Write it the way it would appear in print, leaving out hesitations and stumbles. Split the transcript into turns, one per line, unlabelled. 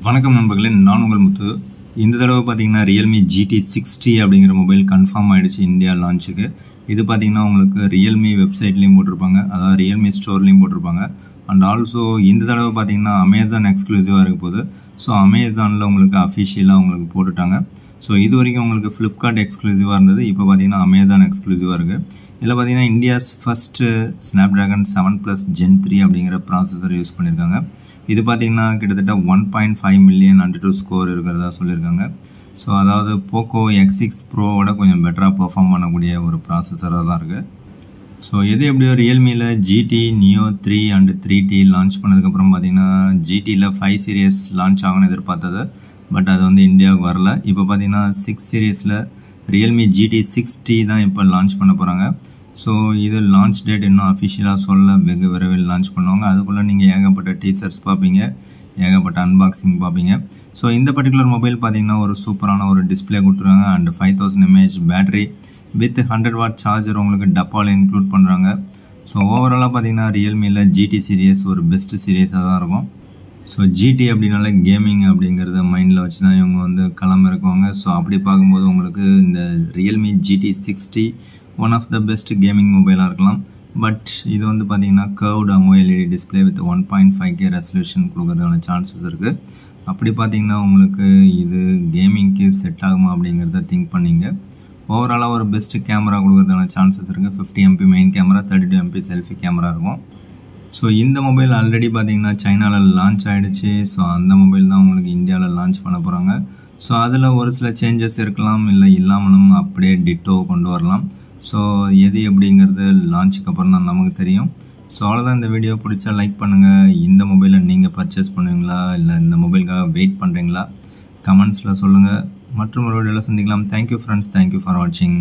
வணக்கம் நண்பர்களே, நான் உங்கள் முத்து. இந்த தடவை பார்த்தீங்கன்னா ரியல்மி GT60 அப்படிங்கிற மொபைல் கன்ஃபார்ம் ஆகிடுச்சு இந்தியா லான்ச்சுக்கு. இது பார்த்தீங்கன்னா உங்களுக்கு ரியல்மி வெப்சைட்லேயும் போட்டிருப்பாங்க, அதாவது ரியல்மி ஸ்டோர்லேயும் போட்டிருப்பாங்க. அண்ட் ஆல்சோ இந்த தடவை பார்த்தீங்கன்னா அமேசான் எக்ஸ்க்ளூசிவாக இருக்க போகுது. ஸோ அமேசானில் உங்களுக்கு அஃபிஷியலாக உங்களுக்கு போட்டுட்டாங்க. ஸோ இது வரைக்கும் உங்களுக்கு ஃப்ளிப்கார்ட் எக்ஸ்க்ளூசிவாக இருந்தது, இப்போ பார்த்தீங்கன்னா அமேசான் எக்ஸ்க்ளூசிவாக இருக்குது. இதில் பார்த்தீங்கன்னா இந்தியாஸ் ஃபஸ்ட்டு ஸ்னாப்ட்ராகன் 7+ Gen 3 அப்படிங்கிற ப்ராசஸர் யூஸ் பண்ணியிருக்காங்க. இது பார்த்தீங்கன்னா கிட்டத்தட்ட 1.5 மில்லியன் AnTuTu ஸ்கோர் இருக்கிறதா சொல்லியிருக்காங்க. ஸோ அதாவது போக்கோ X6 ப்ரோவோட கொஞ்சம் பெட்டராக பெர்ஃபார்ம் பண்ணக்கூடிய ஒரு ப்ராசஸராக தான் இருக்குது. ஸோ எது எப்படியோ ரியல்மியில் GT Neo 3 and 3T launch பண்ணதுக்கப்புறம் பார்த்தீங்கன்னா GTயில் 5 சீரியஸ் லான்ச் ஆகும்னு எதிர்பார்த்தது, பட் அது வந்து இந்தியாவுக்கு வரல. இப்போ பார்த்தீங்கன்னா 6 சீரியஸில் ரியல்மி GT60 தான் இப்போ லான்ச் பண்ண போகிறாங்க. ஸோ இது லான்ச் டேட் இன்னும் அஃபிஷியலாக சொல்ல, வெகு விரைவில் லான்ச் பண்ணுவாங்க. அதுக்குள்ளே நீங்கள் ஏகப்பட்ட டீசர்ஸ் பார்ப்பீங்க, ஏகப்பட்ட அன்பாக்சிங் பார்ப்பீங்க. ஸோ இந்த பர்டிகுலர் மொபைல் பார்த்தீங்கன்னா ஒரு சூப்பரான ஒரு டிஸ்பிளே கொடுத்துருக்காங்க and 5000 mAh battery with 100 watt charger உங்களுக்கு டப்பாவில் இன்க்ளூட் பண்ணுறாங்க. ஸோ ஓவராலாக பார்த்தீங்கன்னா ரியல்மியில் GT சீரியஸ் ஒரு பெஸ்ட் சீரியஸாக தான் இருக்கும். ஸோ GT அப்படின்னால கேமிங் அப்படிங்கிறத மைண்டில் வச்சு தான் இவங்க வந்து களம் இருக்குவாங்க. ஸோ அப்படி பார்க்கும்போது உங்களுக்கு இந்த Realme GT60 one of the best gaming மொபைலாக இருக்கலாம். பட் இது வந்து பார்த்தீங்கன்னா curved AMOLED display with 1.5K resolution கொடுக்கறதுக்கான சான்சஸ் இருக்குது. அப்படி பார்த்தீங்கன்னா உங்களுக்கு இது கேமிங்க்கு செட் ஆகுமா அப்படிங்கிறத திங்க் பண்ணிங்க. ஓவராலாக ஒரு பெஸ்ட் கேமரா கொடுக்கறதுக்கான சான்சஸ் இருக்குது. 50 MP main camera, 32 MP selfie camera இருக்கும். ஸோ இந்த மொபைல் ஆல்ரெடி பார்த்தீங்கன்னா சைனாவில் லான்ச் ஆகிடுச்சு. ஸோ அந்த மொபைல் தான் உங்களுக்கு இந்தியாவில் லான்ச் பண்ண போகிறாங்க. ஸோ அதில் ஒரு சில சேஞ்சஸ் இருக்கலாம், இல்லை இல்லாமலும் அப்படியே டிட்டோ கொண்டு வரலாம். ஸோ எது எப்படிங்கிறது லான்ச்சுக்கு அப்புறம் தான் நமக்கு தெரியும். ஸோ அவ்வளோதான். இந்த வீடியோ பிடிச்சா லைக் பண்ணுங்கள். இந்த மொபைலை நீங்கள் பர்ச்சேஸ் பண்ணுவீங்களா, இல்லை இந்த மொபைலுக்காக வெயிட் பண்ணுறீங்களா, கமெண்ட்ஸில் சொல்லுங்கள். மற்றும் ஒரு வீடியோவில் சந்திக்கலாம். தேங்க்யூ ஃப்ரெண்ட்ஸ், தேங்க்யூ ஃபார் வாட்சிங்.